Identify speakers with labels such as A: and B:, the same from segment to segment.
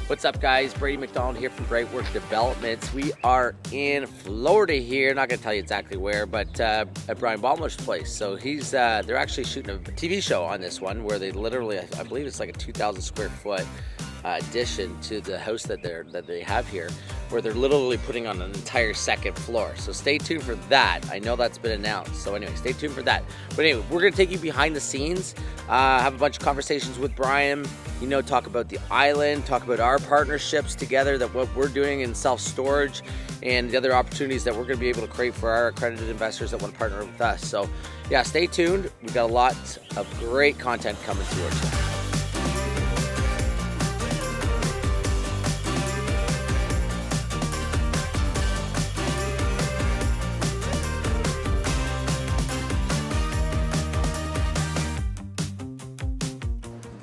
A: What's up, guys? Brady McDonald here from Bright Work Developments. We are in Florida here. Not going to tell you exactly where, but at Brian Baeumler's place. So they're actually shooting a TV show on this one where they literally, I believe it's like a 2,000 square foot addition to the house that they have here, where they're literally putting on an entire second floor. So stay tuned for that. I know that's been announced. So anyway, stay tuned for that. But anyway, we're going to take you behind the scenes, have a bunch of conversations with Brian, talk about the island, talk about our partnerships together, that what we're doing in self-storage, and the other opportunities that we're going to be able to create for our accredited investors that want to partner with us. So yeah, stay tuned. We've got a lot of great content coming towards you.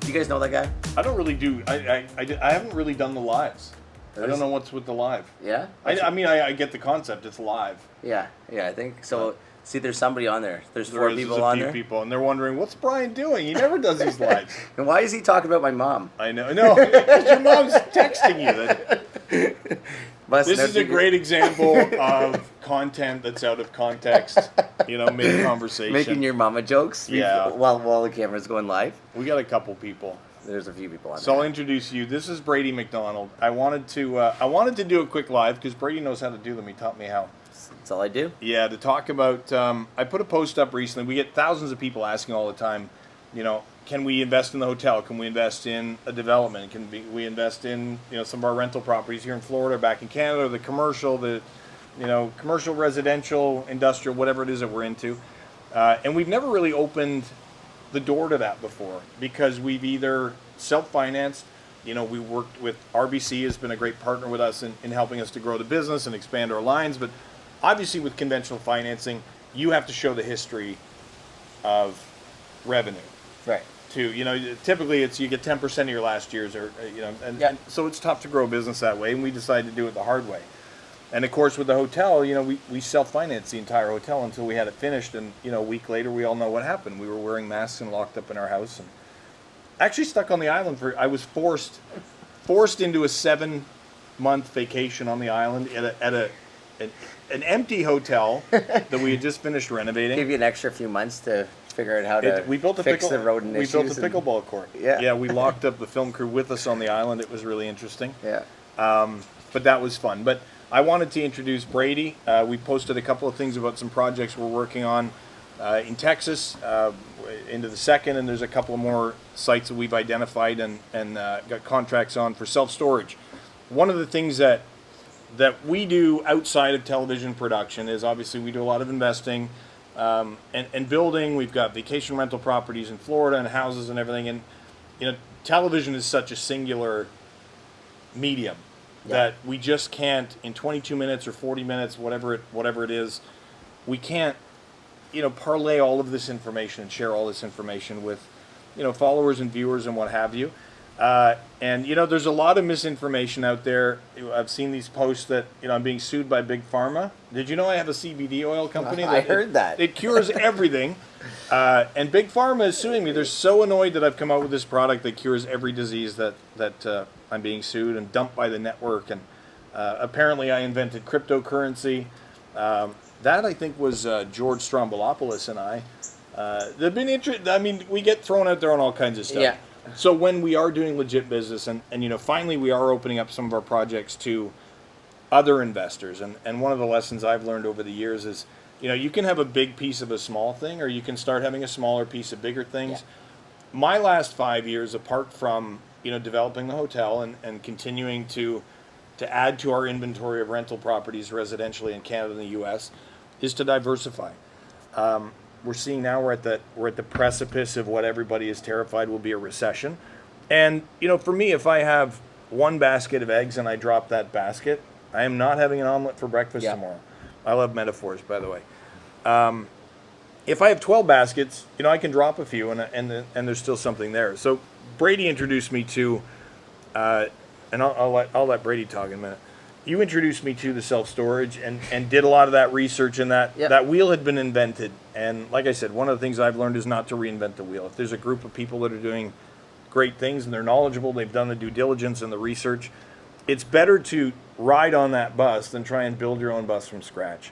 A: You guys know that guy?
B: I don't really do. I haven't really done the lives. I don't know what's with the live.
A: Yeah?
B: I get the concept. It's live.
A: Yeah, I think so. See, there's somebody on there. There's
B: four
A: people on there.
B: People, and they're wondering, what's Brian doing? He never does these lives.
A: And why is he talking about my mom?
B: I know. No, because your mom's texting you. This is a great example of content that's out of context. Mid-conversation.
A: Making your mama jokes?
B: Yeah.
A: While the camera's going live?
B: We got a couple people.
A: There's a few people on there.
B: So I'll introduce you. This is Brady McDonald. I wanted to do a quick live because Brady knows how to do them. He taught me how.
A: That's all I do.
B: Yeah, to talk about. I put a post up recently. We get thousands of people asking all the time. Can we invest in the hotel? Can we invest in a development? We invest in some of our rental properties here in Florida, back in Canada, the commercial, commercial, residential, industrial, whatever it is that we're into, and we've never really opened the door to that before because we've either self-financed. We worked with RBC, has been a great partner with us in helping us to grow the business and expand our lines. But obviously with conventional financing, you have to show the history of revenue.
A: Right.
B: Typically it's you get 10% of your last year's, and so it's tough to grow a business that way, and we decided to do it the hard way. And of course with the hotel, we self-financed the entire hotel until we had it finished, and a week later we all know what happened. We were wearing masks and locked up in our house, and actually stuck on the island I was forced into a 7-month vacation on the island at an empty hotel that we had just finished renovating.
A: Give you an extra few months to figure out how to fix the rodent issues.
B: We built a pickleball court. Yeah, we locked up the film crew with us on the island. It was really interesting.
A: Yeah.
B: But that was fun. But I wanted to introduce Brady. We posted a couple of things about some projects we're working on in Texas, into the second, and there's a couple more sites that we've identified and got contracts on for self-storage. One of the things that we do outside of television production is obviously we do a lot of investing and building. We've got vacation rental properties in Florida and houses and everything. And television is such a singular medium that we just can't, in 22 minutes or 40 minutes, whatever it is, we can't parlay all of this information and share all this information with followers and viewers and what have you. And there's a lot of misinformation out there. I've seen these posts that I'm being sued by Big Pharma. Did you know I have a CBD oil company?
A: I heard that.
B: It cures everything. And Big Pharma is suing me. They're so annoyed that I've come out with this product that cures every disease that I'm being sued and dumped by the network. And apparently I invented cryptocurrency. That I think was George Strombolopoulos and I. They've been interested. I mean, we get thrown out there on all kinds of stuff.
A: Yeah.
B: So when we are doing legit business and finally we are opening up some of our projects to other investors, and one of the lessons I've learned over the years is, you can have a big piece of a small thing, or you can start having a smaller piece of bigger things. Yeah. My last 5 years, apart from developing the hotel and continuing to add to our inventory of rental properties residentially in Canada and the U.S., is to diversify. We're seeing now we're at the precipice of what everybody is terrified will be a recession. And for me, if I have one basket of eggs and I drop that basket, I am not having an omelet for breakfast tomorrow. I love metaphors, by the way. If I have 12 baskets, I can drop a few and there's still something there. So Brady introduced me to, and I'll let Brady talk in a minute. You introduced me to the self-storage and did a lot of that research, and that wheel had been invented. And like I said, one of the things I've learned is not to reinvent the wheel. If there's a group of people that are doing great things and they're knowledgeable. They've done the due diligence and the research. It's better to ride on that bus than try and build your own bus from scratch.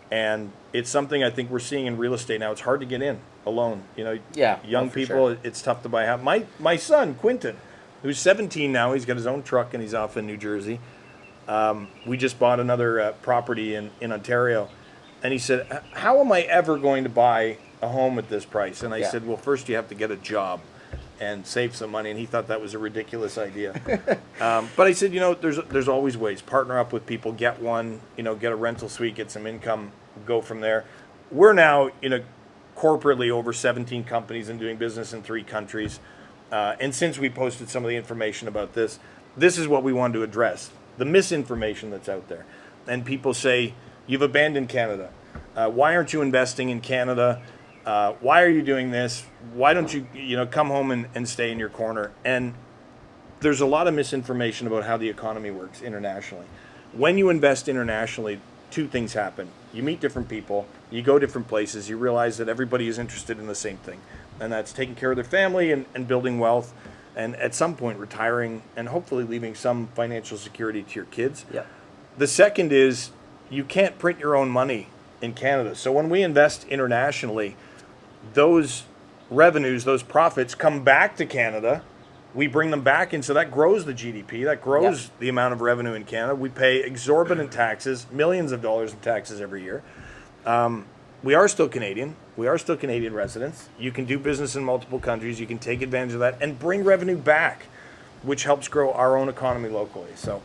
B: And it's something I think we're seeing in real estate now. It's hard to get in alone. Young people, it's tough to buy a house. My son, Quentin, who's 17 now, he's got his own truck and he's off in New Jersey. We just bought another property in Ontario. And he said, how am I ever going to buy a home at this price? And I said, well, first you have to get a job and save some money. And he thought that was a ridiculous idea. But I said, there's always ways. Partner up with people, get one, get a rental suite, get some income, go from there. We're now, corporately over 17 companies and doing business in 3 countries. And since we posted some of the information about this is what we wanted to address. The misinformation that's out there. And people say, you've abandoned Canada. Why aren't you investing in Canada? Why are you doing this? Why don't you, come home and stay in your corner? And there's a lot of misinformation about how the economy works internationally. When you invest internationally, 2 things happen. You meet different people, you go different places, you realize that everybody is interested in the same thing. And that's taking care of their family and building wealth. And at some point retiring and hopefully leaving some financial security to your kids.
A: Yeah.
B: The second is you can't print your own money in Canada. So when we invest internationally, those revenues, those profits come back to Canada. We bring them back in, so that grows the GDP, that grows the amount of revenue in Canada. We pay exorbitant taxes, millions of dollars in taxes every year. We are still Canadian. We are still Canadian residents. You can do business in multiple countries. You can take advantage of that and bring revenue back, which helps grow our own economy locally. So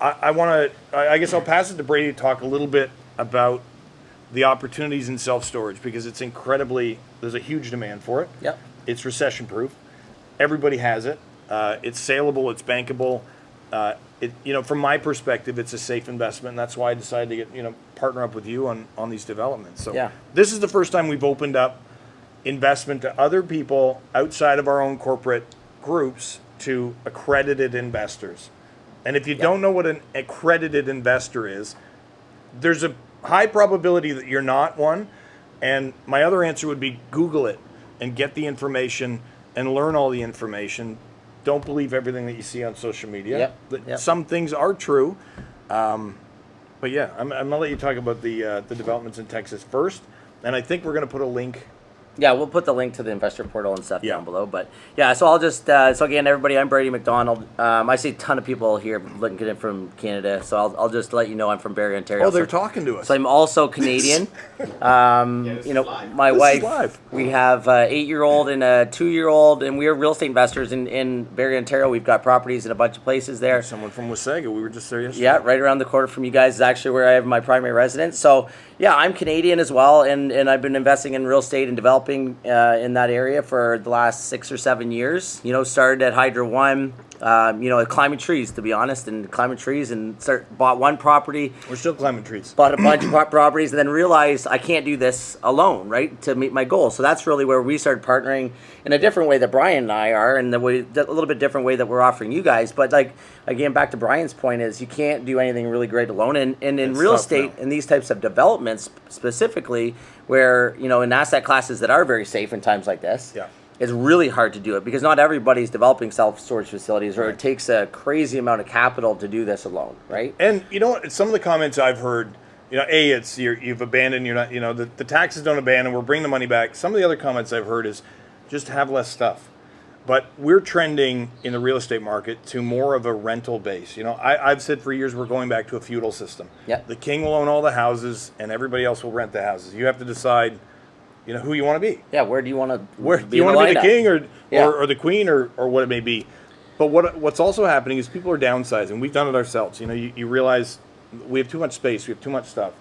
B: I guess I'll pass it to Brady to talk a little bit about the opportunities in self-storage because it's there's a huge demand for it.
A: Yep.
B: It's recession-proof. Everybody has it. It's saleable. It's bankable. From my perspective, it's a safe investment. And that's why I decided to partner up with you on these developments. So this is the first time we've opened up investment to other people outside of our own corporate groups to accredited investors. And if you don't know what an accredited investor is, there's a high probability that you're not one. And my other answer would be Google it and get the information and learn all the information. Don't believe everything that you see on social media. Some things are true. But I'm going to let you talk about the developments in Texas first. And I think we're going to put a link.
A: Yeah, we'll put the link to the investor portal and stuff down below. But so I'll just, so again, everybody, I'm Brady McDonald. I see a ton of people here looking in from Canada. So I'll just let you know I'm from Barrie, Ontario.
B: Oh, they're talking to us.
A: So I'm also Canadian. My wife, we have an 8-year-old and a 2-year-old, and we are real estate investors in Barrie, Ontario. We've got properties in a bunch of places there.
B: Someone from Wasaga, we were just there yesterday.
A: Yeah, right around the corner from you guys is actually where I have my primary residence. So I'm Canadian as well, and I've been investing in real estate and developing in that area for the last 6 or 7 years. Started at Hydro One, climbing trees, to be honest, and bought one property.
B: We're still climbing trees.
A: Bought a bunch of properties, and then realized I can't do this alone, right, to meet my goals. So that's really where we started partnering in a different way that Brian and I are, and a little bit different way that we're offering you guys. But again, back to Brian's point is you can't do anything really great alone. And in real estate, in these types of developments specifically, where, in asset classes that are very safe in times like this, it's really hard to do it because not everybody's developing self-storage facilities, or it takes a crazy amount of capital to do this alone, right?
B: And you know what? Some of the comments I've heard, it's you've abandoned, you're not, the taxes don't abandon, we're bringing the money back. Some of the other comments I've heard is just have less stuff. But we're trending in the real estate market to more of a rental base. I've said for years we're going back to a feudal system. The king will own all the houses and everybody else will rent the houses. You have to decide who you want to be.
A: Yeah, where do you want to
B: do you want to be the king or the queen or what it may be? But what's also happening is people are downsizing. We've done it ourselves. You realize we have too much space, we have too much stuff.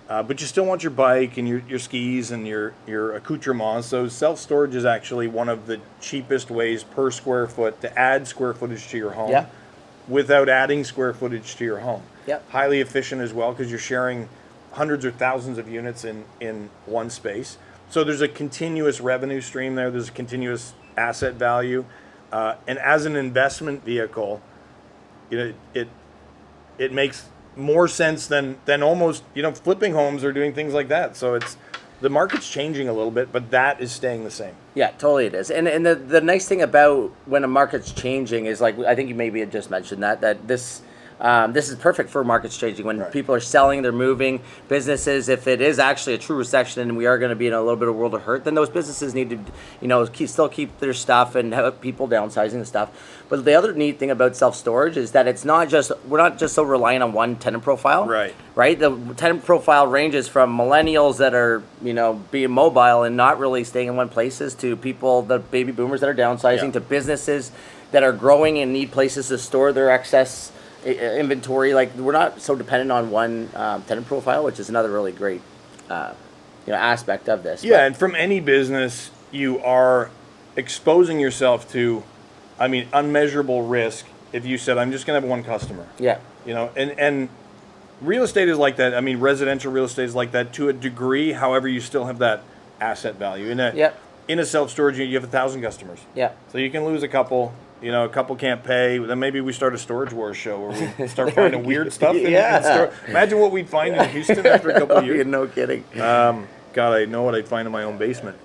B: But you still want your bike and your skis and your accoutrements. So self-storage is actually one of the cheapest ways per square foot to add square footage to your home without adding square footage to your home. Highly efficient as well because you're sharing hundreds or thousands of units in one space. So there's a continuous revenue stream there. There's a continuous asset value. And as an investment vehicle, it makes more sense than almost flipping homes or doing things like that. So the market's changing a little bit, but that is staying the same.
A: Yeah, totally it is. And the nice thing about when a market's changing is, like, I think you maybe had just mentioned that this is perfect for markets changing when people are selling, they're moving businesses. If it is actually a true recession and we are going to be in a little bit of a world of hurt, then those businesses need to, still keep their stuff and have people downsizing and stuff. But the other neat thing about self-storage is that we're not just so reliant on one tenant profile. Right. The tenant profile ranges from millennials that are, being mobile and not really staying in one places, to people, the baby boomers that are downsizing, to businesses that are growing and need places to store their excess inventory. Like, we're not so dependent on one tenant profile, which is another really great aspect of this.
B: Yeah, and from any business, you are exposing yourself to, unmeasurable risk if you said, I'm just going to have one customer.
A: Yeah.
B: And real estate is like that. Residential real estate is like that to a degree. However, you still have that asset value. In a self-storage unit, you have 1,000 customers.
A: Yeah.
B: So you can lose a couple. A couple can't pay. Then maybe we start a Storage Wars show where we start finding weird stuff. Imagine what we'd find in Houston after a couple of years.
A: No kidding.
B: God, I know what I'd find in my own basement.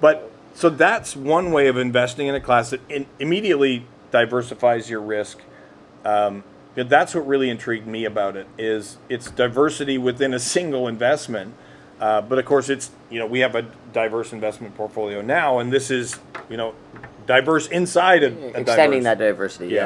B: But so that's one way of investing in a class that immediately diversifies your risk. That's what really intrigued me about it, is its diversity within a single investment. But of course, it's we have a diverse investment portfolio now, and this is diverse inside a
A: extending that diversity.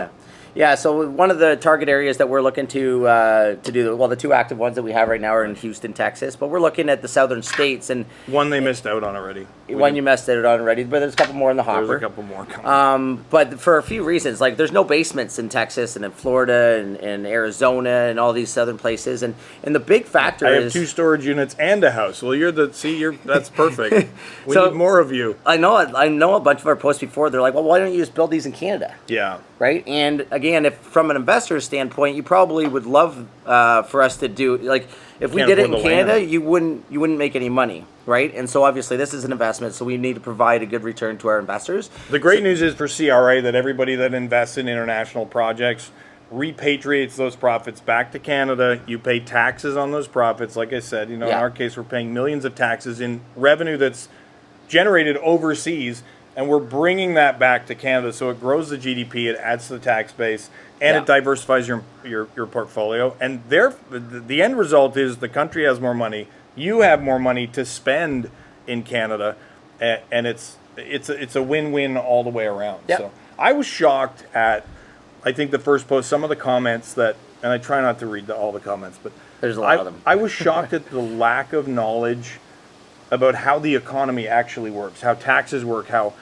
A: Yeah, so one of the target areas that we're looking to do, the two active ones that we have right now are in Houston, Texas, but we're looking at the southern states. And
B: one they missed out on already.
A: You missed out on already, but there's a couple more in the hopper.
B: There's a couple more coming.
A: But for a few reasons, like, there's no basements in Texas and in Florida and Arizona and all these southern places, and the big factor is...
B: I have 2 storage units and a house. Well, that's perfect. We need more of you.
A: I know a bunch of our posts before, they're like, well, why don't you just build these in Canada?
B: Yeah.
A: Right? And again, if from an investor's standpoint, you probably would love for us to do, like, if we did it in Canada, you wouldn't make any money, right? And so obviously this is an investment, so we need to provide a good return to our investors.
B: The great news is for CRA that everybody that invests in international projects repatriates those profits back to Canada. You pay taxes on those profits. Like I said, in our case, we're paying millions of taxes in revenue that's generated overseas, and we're bringing that back to Canada. So it grows the GDP, it adds to the tax base, and it diversifies your portfolio. And the end result is the country has more money. You have more money to spend in Canada, and it's a win-win all the way around.
A: Yep.
B: So I was shocked at, I think, the first post, some of the comments that, and I try not to read all the comments, but
A: there's a lot of them.
B: I was shocked at the lack of knowledge about how the economy actually works, how taxes work, how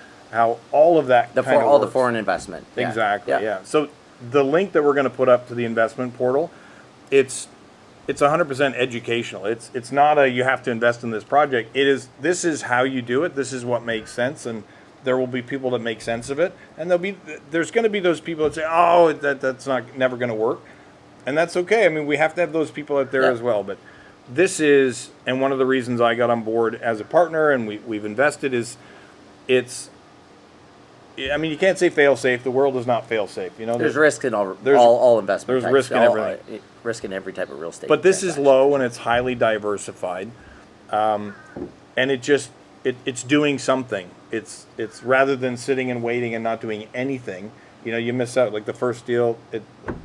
B: all of that
A: the foreign investment.
B: Exactly. Yeah. So the link that we're going to put up to the investment portal, it's 100% educational. It's not a you have to invest in this project. This is how you do it. This is what makes sense, and there will be people that make sense of it, and there's going to be those people that say, oh, that's never going to work, and that's okay. We have to have those people out there as well, but. This is, and one of the reasons I got on board as a partner and we've invested is, you can't say fail safe. The world is not fail safe.
A: There's risk in all investment.
B: There's risk in everything.
A: Risk in every type of real estate.
B: But this is low and it's highly diversified, and it's doing something. It's rather than sitting and waiting and not doing anything. You miss out. Like the first deal,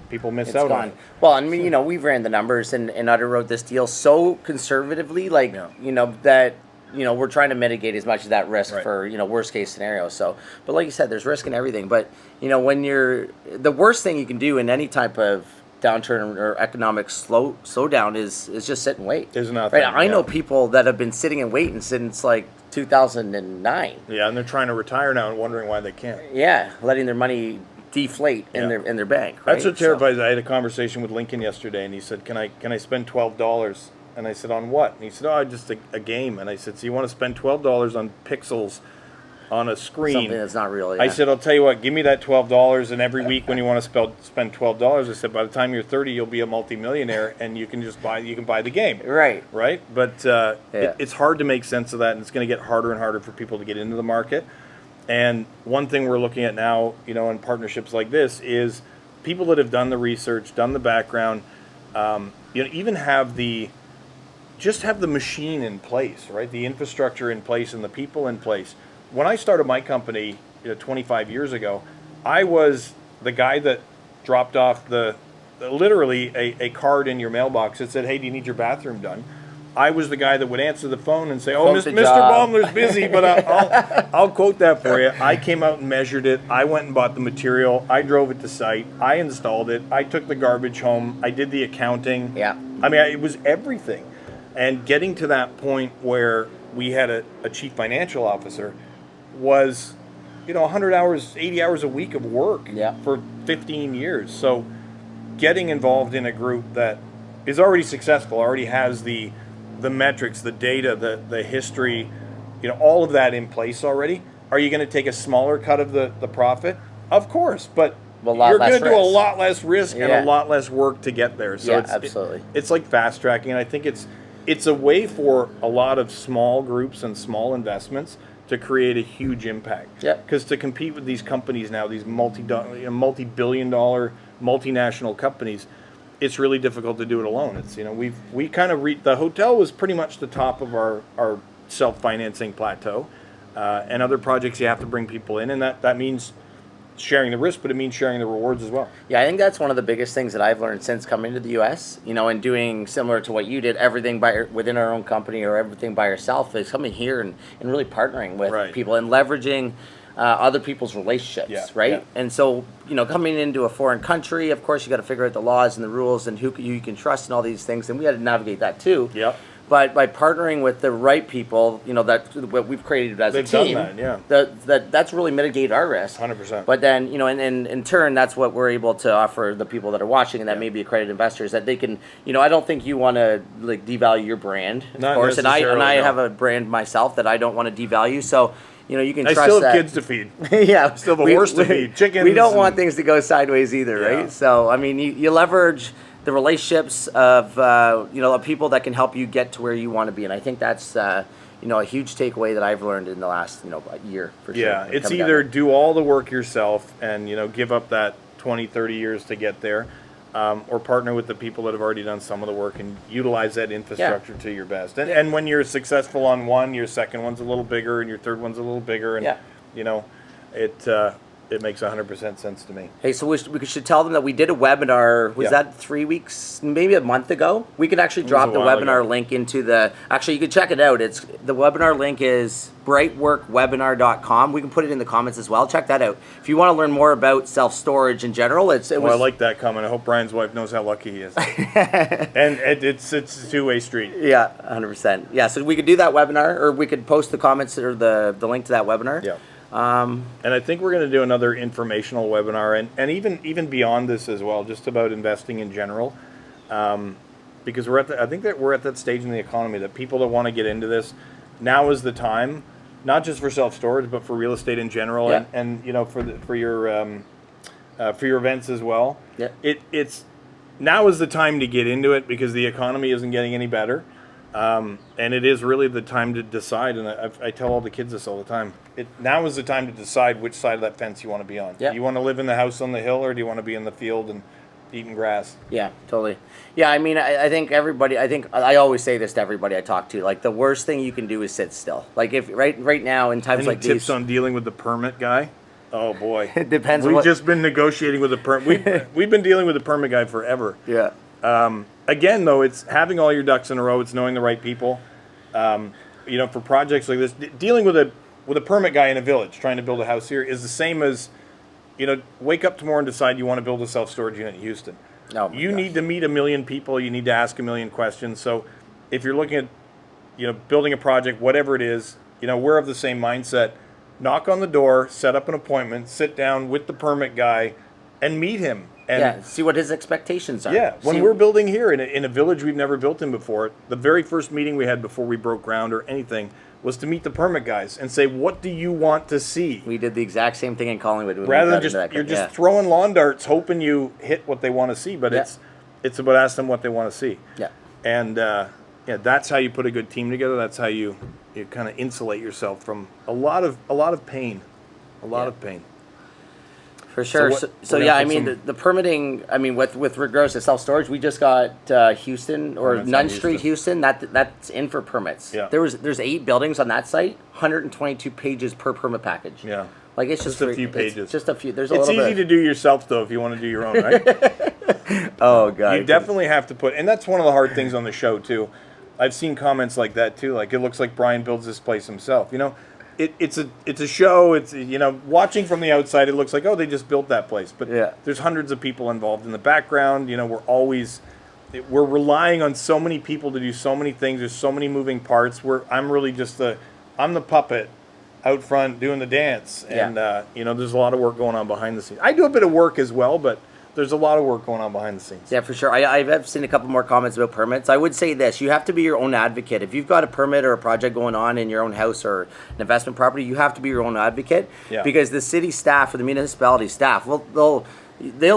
B: people miss out on it.
A: Well, we've ran the numbers and underwrote this deal so conservatively, that we're trying to mitigate as much of that risk for worst case scenario. So, but like you said, there's risk in everything. But when the worst thing you can do in any type of downturn or economic slowdown is just sit and wait.
B: There's nothing.
A: Right? I know people that have been sitting and waiting since like 2009.
B: Yeah, and they're trying to retire now and wondering why they can't.
A: Yeah, letting their money deflate in their bank. Right?
B: That's what terrifies. I had a conversation with Lincoln yesterday, and he said, "Can I spend $12?" And I said, "On what?" And he said, "Oh, just a game." And I said, "So you want to spend $12 on pixels on a screen?"
A: Something that's not real. Yeah.
B: I said, "I'll tell you what. Give me that $12, and every week when you want to spend $12, I said, by the time you're 30, you'll be a multimillionaire, and you can buy the game."
A: Right.
B: But it's hard to make sense of that, and it's going to get harder and harder for people to get into the market. And one thing we're looking at now, in partnerships like this, is people that have done the research, done the background, even have the just have the machine in place, right? The infrastructure in place and the people in place. When I started my company, 25 years ago, I was the guy that dropped off literally a card in your mailbox that said, "Hey, do you need your bathroom done?" I was the guy that would answer the phone and say, "Oh, Mr. Baeumler's busy, but I'll quote that for you." I came out and measured it. I went and bought the material. I drove it to site. I installed it. I took the garbage home. I did the accounting.
A: Yeah.
B: I mean, it was everything. And getting to that point where we had a chief financial officer was, 100 hours, 80 hours a week of work for 15 years. So getting involved in a group that is already successful, already has the metrics, the data, the history, all of that in place already. Are you going to take a smaller cut of the profit? Of course, but you're going to do a lot less risk and a lot less work to get there. So
A: absolutely.
B: It's like fast tracking, and I think it's a way for a lot of small groups and small investments to create a huge impact.
A: Yeah.
B: Because to compete with these companies now, these multi-billion-dollar multinational companies, it's really difficult to do it alone. It's we kind of the hotel was pretty much the top of our self-financing plateau, and other projects you have to bring people in, and that means sharing the risk, but it means sharing the rewards as well.
A: Yeah, I think that's one of the biggest things that I've learned since coming to the U.S. And doing similar to what you did, everything within our own company or everything by yourself, is coming here and really partnering with people and leveraging other people's relationships, right? Yeah. And so, coming into a foreign country, of course, you got to figure out the laws and the rules and who you can trust and all these things, and we had to navigate that too.
B: Yep.
A: But by partnering with the right people, that's what we've created as a team.
B: Done that,
A: that's really mitigated our risk.
B: 100%.
A: But then, and in turn, that's what we're able to offer the people that are watching, and that may be accredited investors, that they can, I don't think you want to devalue your brand, of course. And I have a brand myself that I don't want to devalue. So, you can trust that.
B: I still have kids to feed.
A: Yeah.
B: I still have a horse to feed, chickens.
A: We don't want things to go sideways either, right? So, I mean, you leverage the relationships of people that can help you get to where you want to be, and I think that's a huge takeaway that I've learned in the last year for sure.
B: Yeah, it's either do all the work yourself and give up that 20, 30 years to get there, or partner with the people that have already done some of the work and utilize that infrastructure to your best. And when you're successful on one, your second one's a little bigger, and your third one's a little bigger, and it makes 100% sense to me.
A: Hey, so we should tell them that we did a webinar. Was that 3 weeks, maybe a month ago? We could actually drop the webinar link into actually, you can check it out. The webinar link is brightworkwebinar.com. We can put it in the comments as well. Check that out. If you want to learn more about self-storage in general, I
B: like that comment. I hope Brian's wife knows how lucky he is. And it's a two-way street.
A: Yeah, 100%. Yeah, so we could do that webinar, or we could post the comments or the link to that webinar.
B: Yeah. And I think we're going to do another informational webinar, and even beyond this as well, just about investing in general, because I think that we're at that stage in the economy that people that want to get into this, now is the time, not just for self-storage, but for real estate in general, and for your events as well.
A: Yeah.
B: It's now is the time to get into it, because the economy isn't getting any better. And it is really the time to decide, and I tell all the kids this all the time. Now is the time to decide which side of that fence you want to be on.
A: Yeah.
B: Do you want to live in the house on the hill, or do you want to be in the field and eating grass?
A: Yeah, totally. Yeah, I mean, I think I always say this to everybody I talk to. Like, the worst thing you can do is sit still. Like, if right now in times like these.
B: Any tips on dealing with the permit guy? Oh boy,
A: it depends.
B: We've just been negotiating with the permit. We've been dealing with the permit guy forever.
A: Yeah.
B: Again, though, it's having all your ducks in a row. It's knowing the right people. For projects like this, dealing with a permit guy in a village trying to build a house here is the same as, wake up tomorrow and decide you want to build a self-storage unit in Houston. You need to meet a million people. You need to ask a million questions. So, if you're looking at, building a project, whatever it is, we're of the same mindset. Knock on the door, set up an appointment, sit down with the permit guy, and meet him. And
A: see what his expectations are.
B: Yeah, when we're building here in a village we've never built in before, the very first meeting we had before we broke ground or anything was to meet the permit guys and say, what do you want to see?
A: We did the exact same thing in Collingwood.
B: Rather than just throwing lawn darts hoping you hit what they want to see, but it's about asking them what they want to see.
A: Yeah.
B: And that's how you put a good team together. That's how you kind of insulate yourself from a lot of pain. A lot of pain.
A: For sure. So yeah, I mean, the permitting, I mean, with regards to self-storage, we just got Houston or Nunn Street, Houston. That's in for permits.
B: Yeah.
A: There's 8 buildings on that site, 122 pages per permit package.
B: Yeah.
A: Like it's just
B: a few pages.
A: Just a few. There's
B: it's easy to do yourself though if you want to do your own, right?
A: Oh god.
B: You definitely have to put, and that's one of the hard things on the show too. I've seen comments like that too. Like it looks like Brian builds this place himself. You know, it's a show. It's, you know, watching from the outside, it looks like, oh, they just built that place. But there's hundreds of people involved in the background. You know, we're relying on so many people to do so many things. There's so many moving parts. I'm really just I'm the puppet out front doing the dance. And, you know, there's a lot of work going on behind the scenes. I do a bit of work as well, but there's a lot of work going on behind the scenes.
A: Yeah, for sure. I've seen a couple more comments about permits. I would say this. You have to be your own advocate. If you've got a permit or a project going on in your own house or an investment property, you have to be your own advocate.
B: Yeah.
A: Because the city staff or the municipality staff, they'll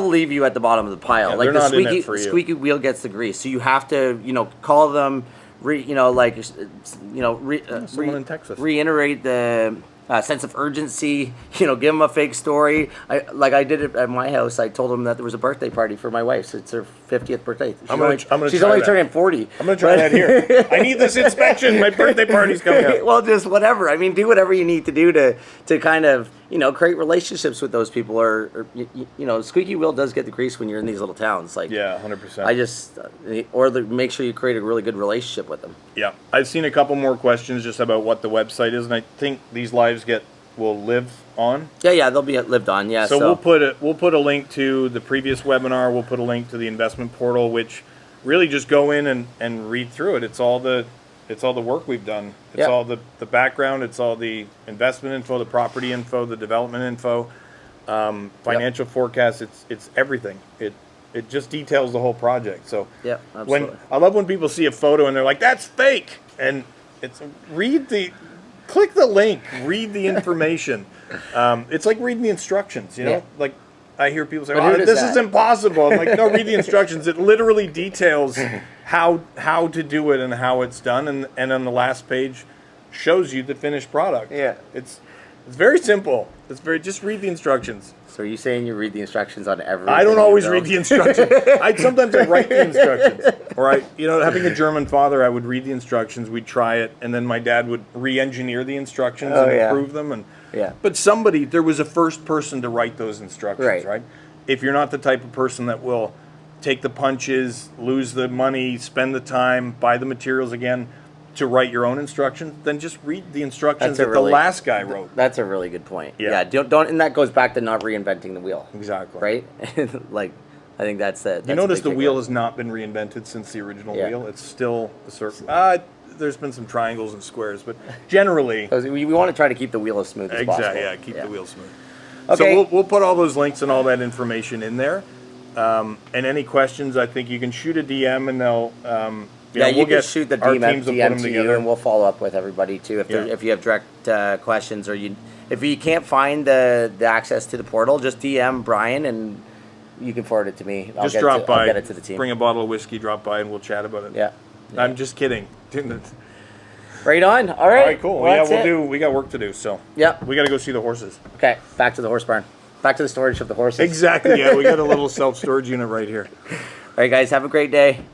A: leave you at the bottom of the pile.
B: Yeah,
A: like
B: the
A: squeaky wheel gets the grease. So you have to, you know, call them,
B: someone in Texas.
A: reiterate the sense of urgency, you know, give them a fake story. I did it at my house. I told them that there was a birthday party for my wife. So it's her 50th birthday. She's only turning 40.
B: I'm going to try that here. I need this inspection. My birthday party's coming up.
A: Well, just whatever. I mean, do whatever you need to do to kind of, you know, create relationships with those people. Or you know, squeaky wheel does get the grease when you're in these little towns. Like,
B: yeah, 100%.
A: Make sure you create a really good relationship with them.
B: Yeah. I've seen a couple more questions just about what the website is, and I think these lives will live on.
A: Yeah, they'll be lived on. Yeah.
B: So we'll put a link to the previous webinar. We'll put a link to the investment portal, which really just go in and read through it. It's all the work we've done. It's all the background. It's all the investment info, the property info, the development info, financial forecasts. It's everything. It just details the whole project. So
A: absolutely.
B: I love when people see a photo and they're like, "That's fake," and click the link, read the information. It's like reading the instructions, you know? Like I hear people say, this is impossible. I'm like, no, read the instructions. It literally details how to do it and how it's done. And on the last page shows you the finished product. Yeah. It's very simple. Just read the instructions.
A: So are you saying you read the instructions on everything?
B: I don't always read the instructions. Sometimes I write the instructions. Or having a German father, I would read the instructions, we'd try it, and then my dad would re-engineer the instructions and improve them. But there was a first person to write those instructions, right? If you're not the type of person that will take the punches, lose the money, spend the time, buy the materials again, to write your own instructions, then just read the instructions that the last guy wrote.
A: That's a really good point. Yeah. Don't, and that goes back to not reinventing the wheel.
B: Exactly.
A: Right? Like, I think that's it.
B: You notice the wheel has not been reinvented since the original wheel. It's still a circle. There's been some triangles and squares, but generally...
A: we want to try to keep the wheel as smooth as possible.
B: Exactly, keep the wheel smooth. Okay. So we'll put all those links and all that information in there. And any questions, I think you can shoot a DM and they'll...
A: you can shoot the DM to
B: together.
A: you, and we'll follow up with everybody too. If you have direct questions, or if you can't find the access to the portal, just DM Brian and you can forward it to me.
B: I'll get it to the team. Bring a bottle of whiskey, drop by, and we'll chat about it.
A: Yeah.
B: I'm just kidding.
A: Right on. All right.
B: Cool. Well, we got work to do. So we got to go see the horses.
A: Okay. Back to the horse barn. Back to the storage of the horses.
B: Exactly. Yeah, we got a little self-storage unit right here.
A: All right, guys. Have a great day.